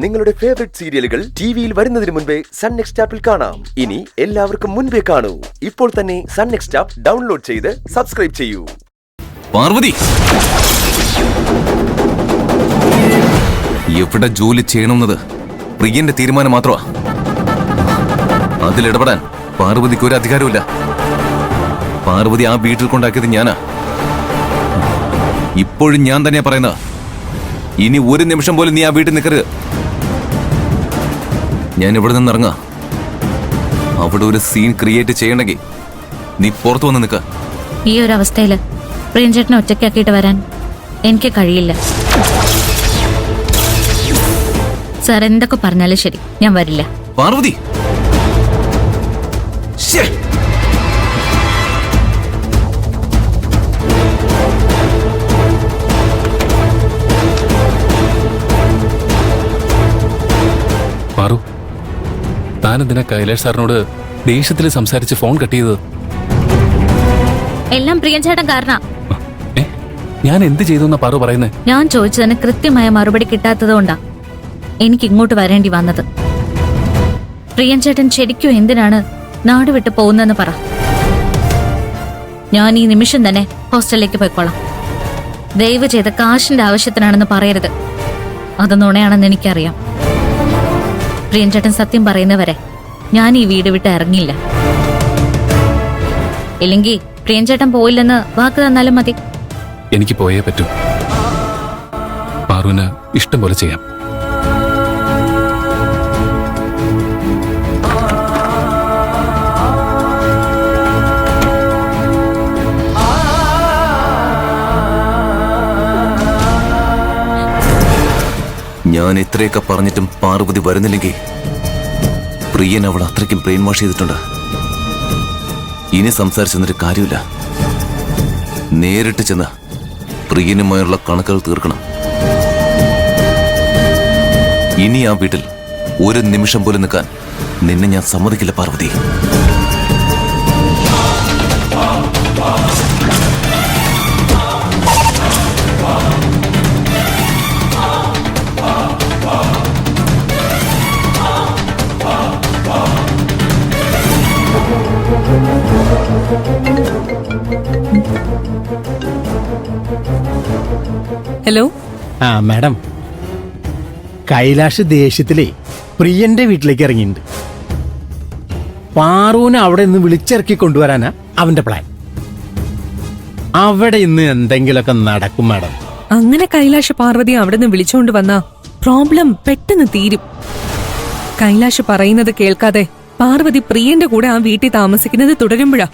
നിങ്ങളുടെ ഫേവറേറ്റ് സീരിയലുകൾ ടിവിയിൽ വരുന്നതിന് മുൻപേ സൺ നെക്സ്റ്റ് ആപ്പിൽ കാണാം. ഇനി എല്ലാവർക്കും മുൻപേ കാണൂ. ഇപ്പോൾ തന്നെ സൺ നെക്സ്റ്റ് ആപ്പ് ഡൗൺലോഡ് ചെയ്ത് സബ്സ്ക്രൈബ് ചെയ്യൂ. പാർവതി, എവിടെ ജോലി ചെയ്യണമെന്നത് പ്രിയന്റെ തീരുമാനം മാത്രമാ. അതിലിടപെടാൻ പാർവതിക്ക് ഒരു അധികാരമില്ല. പാർവതി ആ വീട്ടിൽ കൊണ്ടാക്കിയത് ഞാനാ. ഇപ്പോഴും ഞാൻ തന്നെയാ പറയുന്നത്. ഇനി ഒരു നിമിഷം പോലും നീ ആ വീട്ടിൽ നിൽക്കരുത്. ഞാൻ ഇവിടെ നിന്ന് ഇറങ്ങാ. അവിടെ ഒരു സീൻ ക്രിയേറ്റ് ചെയ്യണമെങ്കിൽ നീ പുറത്തു വന്ന് നിൽക്ക. ഈ ഒരു അവസ്ഥയില് പ്രിയൻചേട്ടനെ ഒറ്റയ്ക്കാക്കിയിട്ട് വരാൻ എനിക്ക് കഴിയില്ല. സാർ എന്തൊക്കെ പറഞ്ഞാലും ശരി, ഞാൻ വരില്ല. പാർവതി, പാറു, താനെന്തിനാ കൈലാഷ് സാറിനോട് ദേഷ്യത്തിൽ സംസാരിച്ച് ഫോൺ കട്ട് ചെയ്തത്? എല്ലാം പ്രിയൻചേട്ടൻ കാരണ. ഞാൻ എന്ത് ചെയ്തു പാറു പറയുന്നേ? ഞാൻ ചോദിച്ചതിന് കൃത്യമായ മറുപടി കിട്ടാത്തതുകൊണ്ടാ എനിക്ക് ഇങ്ങോട്ട് വരേണ്ടി വന്നത്. പ്രിയൻചേട്ടൻ ശരിക്കും എന്തിനാണ് നാട് വിട്ടു പോകുന്നതെന്ന് പറ. ഞാൻ ഈ നിമിഷം തന്നെ ഹോസ്റ്റലിലേക്ക് പോയിക്കോളാം. ദയവ് ചെയ്ത് കാശിന്റെ ആവശ്യത്തിനാണെന്ന് പറയരുത്. അത് നുണയാണെന്ന് എനിക്കറിയാം. പ്രിയൻചേട്ടൻ സത്യം പറയുന്നവരെ ഞാൻ ഈ വീട് വിട്ട് ഇറങ്ങില്ല. ഇല്ലെങ്കിൽ പ്രിയൻചേട്ടൻ പോയില്ലെന്ന് വാക്ക് തന്നാലും മതി. എനിക്ക് പോയേ പറ്റൂ. പാറുവിന് ഇഷ്ടം പോലെ ചെയ്യാം. ഞാൻ ഇത്രയൊക്കെ പറഞ്ഞിട്ടും പാർവതി വരുന്നില്ലെങ്കിൽ പ്രിയൻ അവൾ അത്രയ്ക്കും ബ്രെയിൻ വാഷ് ചെയ്തിട്ടുണ്ട്. ഇനി സംസാരിച്ചെന്നൊരു കാര്യമില്ല. നേരിട്ട് ചെന്ന് പ്രിയനുമായുള്ള കണക്കുകൾ തീർക്കണം. ഇനി ആ വീട്ടിൽ ഒരു നിമിഷം പോലും നിൽക്കാൻ നിന്നെ ഞാൻ സമ്മതിക്കില്ല പാർവതി. ഹലോ. മാഡം, കൈലാഷ് ദേഷ്യത്തിലേ പ്രിയന്റെ വീട്ടിലേക്ക് ഇറങ്ങിയിട്ടുണ്ട്. പാറുവിനെ അവിടെ നിന്ന് വിളിച്ചിറക്കി കൊണ്ടുവരാനാ അവന്റെ പ്ലാൻ. അവിടെ ഇന്ന് എന്തെങ്കിലുമൊക്കെ നടക്കും മാഡം. അങ്ങനെ കൈലാഷ് പാർവതി അവിടെ നിന്ന് വിളിച്ചുകൊണ്ട് വന്നാ പ്രോബ്ലം പെട്ടെന്ന് തീരും. കൈലാഷ് പറയുന്നത് കേൾക്കാതെ പാർവതി പ്രിയന്റെ കൂടെ ആ വീട്ടിൽ താമസിക്കുന്നത് തുടരുമ്പോഴാ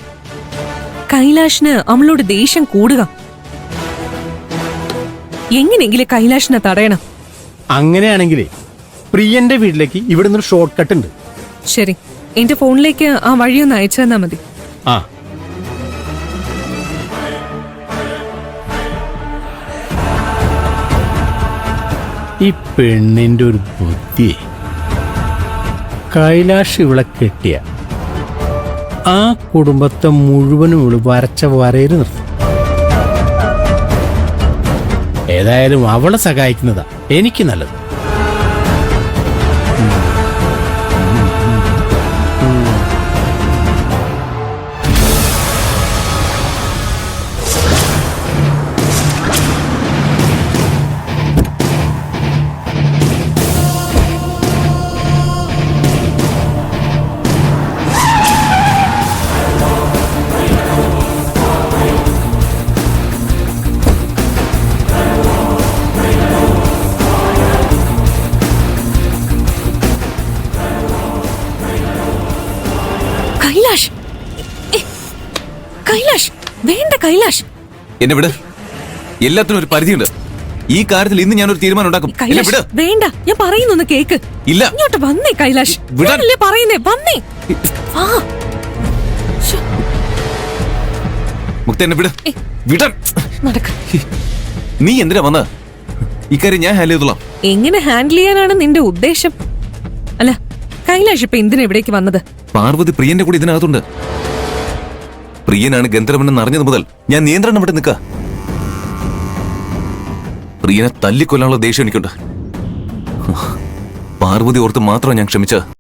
കൈലാഷിന് അവളോട് ദേഷ്യം കൂടുക. എങ്ങനെയെങ്കിലും കൈലാഷിനെ തടയണം. അങ്ങനെയാണെങ്കിലേ പ്രിയന്റെ വീട്ടിലേക്ക് ഇവിടെ നിന്നൊരു ഷോർട്ട് കട്ട് ഉണ്ട്. ശരി, എന്റെ ഫോണിലേക്ക് ആ വഴിയൊന്ന് അയച്ചു തന്നാ മതി. ആ ഈ പെണ്ണിന്റെ ഒരു ബുദ്ധി. കൈലാഷ് ഇവളെ കെട്ടിയ ആ കുടുംബത്തെ മുഴുവനും ഇവള് വരച്ച വരയിൽ നിർത്തും. ഏതായാലും അവളെ സഹായിക്കുന്നതാ എനിക്ക് നല്ലത്. കൈലാഷ്, കൈലാഷ്, വേണ്ട കൈലാഷ്. എന്നെ വിട്. എല്ലാത്തിനും ഒരു പരിധിയുണ്ട്. ഈ കാര്യത്തിൽ ഇന്ന് ഞാനൊരു തീരുമാനം ഉണ്ടാക്കും. കൈലാഷ്, വേണ്ട, ഞാൻ പറയുന്നൊന്ന് കേക്ക്. ഇല്ല, ഇങ്ങോട്ട് വന്നേ കൈലാഷ്. ഞാനല്ലേ പറയുന്നേ, വന്നേ. മുക്ത, എന്നെ വിട്. വിടാൻ നടക്ക. നീ എന്തിനാ വന്ന? ഇക്കാര്യം ഞാൻ ഹാൻഡിൽ ചെയ്തോളാം. എങ്ങനെ ഹാൻഡിൽ ചെയ്യാനാണ് നിന്റെ ഉദ്ദേശം? അല്ല, കൈലാഷ് ഇപ്പൊ എന്തിനാ ഇവിടേക്ക് വന്നത്? പാർവതി പ്രിയന്റെ കൂടെ ഇതിനകത്തുണ്ട്. പ്രിയനാണ് ഗന്ധർവനെന്ന് അറിഞ്ഞത് മുതൽ ഞാൻ നിയന്ത്രണം വിട്ട് നിൽക്ക. പ്രിയനെ തല്ലിക്കൊല്ലാനുള്ള ദേഷ്യം എനിക്കുണ്ട്. പാർവതി ഓർത്ത് മാത്രം ഞാൻ ക്ഷമിച്ചത്.